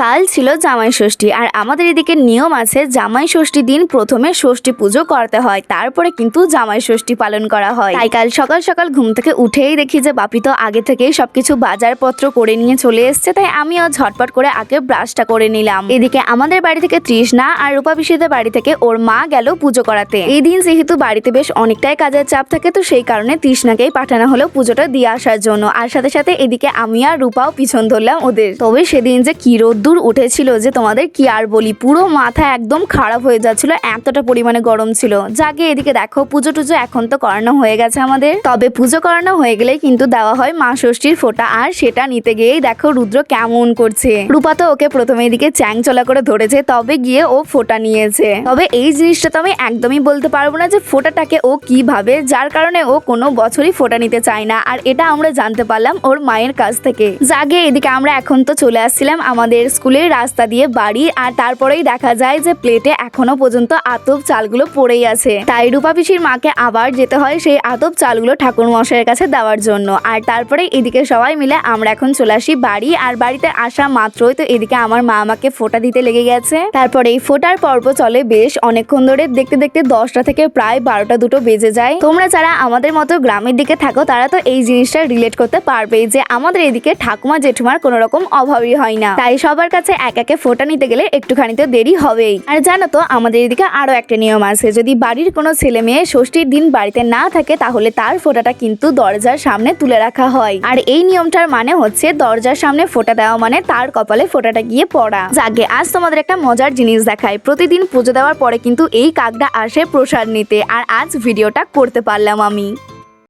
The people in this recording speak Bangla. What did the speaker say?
কাল ছিল জামাই ষষ্ঠী আর আমাদের এদিকে নিয়ম আছে জামাই ষষ্ঠী দিন প্রথমে ষষ্ঠী পুজো করতে হয়, তারপরে কিন্তু জামাই ষষ্ঠী পালন করা হয়। তাই কাল সকাল সকাল ঘুম থেকে উঠেই দেখি যে বাপি তো আগে থেকেই সবকিছু বাজারপত্র করে নিয়ে চলে এসছে, তাই আমিও ঝটপট করে আগে ব্রাশটা করে নিলাম। এদিকে আমাদের বাড়ি থেকে তৃষ্ণা আর রূপা পিসিদের বাড়ি থেকে ওর মা গেল পুজো করাতে। এই দিন যেহেতু বাড়িতে বেশ অনেকটাই কাজের চাপ থাকে, তো সেই কারণে তৃষ্ণাকেই পাঠানো হলো পুজোটা দিয়ে আসার জন্য। আর সাথে সাথে এদিকে আমি আর রূপাও পিছন ধরলাম ওদের। তবে সেদিন যে কি রোদ্দুর উঠেছিল যে তোমাদের কি আর বলি, পুরো মাথা একদম খারাপ হয়ে যাচ্ছিল, এতটা পরিমাণে গরম ছিল। যাকে এদিকে দেখো পুজো টুজো এখন তো করানো হয়ে গেছে আমাদের। তবে পুজো করানো হয়ে গেলে কিন্তু দেওয়া হয় মা ষষ্ঠীর ফোঁটা, আর সেটা নিতে গিয়েই দেখো রুদ্র কেমন করছে। রূপা তো ওকে প্রথমে এদিকে চ্যাংচলা করে ধরেছে, তবে গিয়ে ও ফোঁটা নিয়েছে। তবে এই জিনিসটা তো আমি একদমই বলতে পারবো না যে ফোঁটাটাকে ও কিভাবে, যার কারণে ও কোনো বছরই ফোঁটা নিতে চায় না। আর এটা আমরা জানতে পারলাম ওর মায়ের কাছ থেকে। যাকে এদিকে আমরা এখন তো চলে আসছিলাম আমাদের স্কুলের রাস্তা দিয়ে বাড়ি, আর তারপরেই দেখা যায় যে প্লেটে এখনো পর্যন্ত আতপ চালগুলো পড়েই আছে। তাই রূপা পিসির মাকে আবার যেতে হয় সেই আতপ চালগুলো ঠাকুর মশাইয়ের কাছে দেওয়ার জন্য। আর তারপরে এদিকে সবাই মিলে আমরা এখন চলে আসি বাড়ি। আর বাড়িতে আসা মাত্রই তো এদিকে আমার মা আমাকে ফোঁটা দিতে লেগে গেছে। তারপরে এই ফোঁটার পর্ব চলে বেশ অনেকক্ষণ ধরে, দেখতে দেখতে 10টা থেকে প্রায় 12টা 2টো বেজে যায়। তোমরা যারা আমাদের মতো গ্রামের দিকে থাকো তারা তো এই জিনিসটা রিলেট করতে পারবে যে আমাদের এদিকে ঠাকুমা জেঠুমার কোনো রকম অভাবই হয় না, তাই সবার কাছে এক একে ফোঁটা নিতে গেলে একটুখানি তো দেরি হবেই। আর জানো তো আমাদের এদিকে আরো একটা নিয়ম আছে, যদি বাড়ির কোনো ছেলে মেয়ে ষষ্ঠীর দিন বাড়িতে না থাকে তাহলে তার ফোঁটাটা কিন্তু দরজার সামনে তুলে রাখা হয়। আর এই নিয়মটার মানে হচ্ছে দরজার সামনে ফোঁটা দেওয়া মানে তার কপালে ফোঁটাটা গিয়ে পড়া। যাকে আজ তোমাদের একটা মজার জিনিস দেখায়, প্রতিদিন পুজো দেওয়ার পরে কিন্তু এই কাকটা আসে প্রসাদ নিতে, আর আজ ভিডিওটা করতে পারলাম আমি।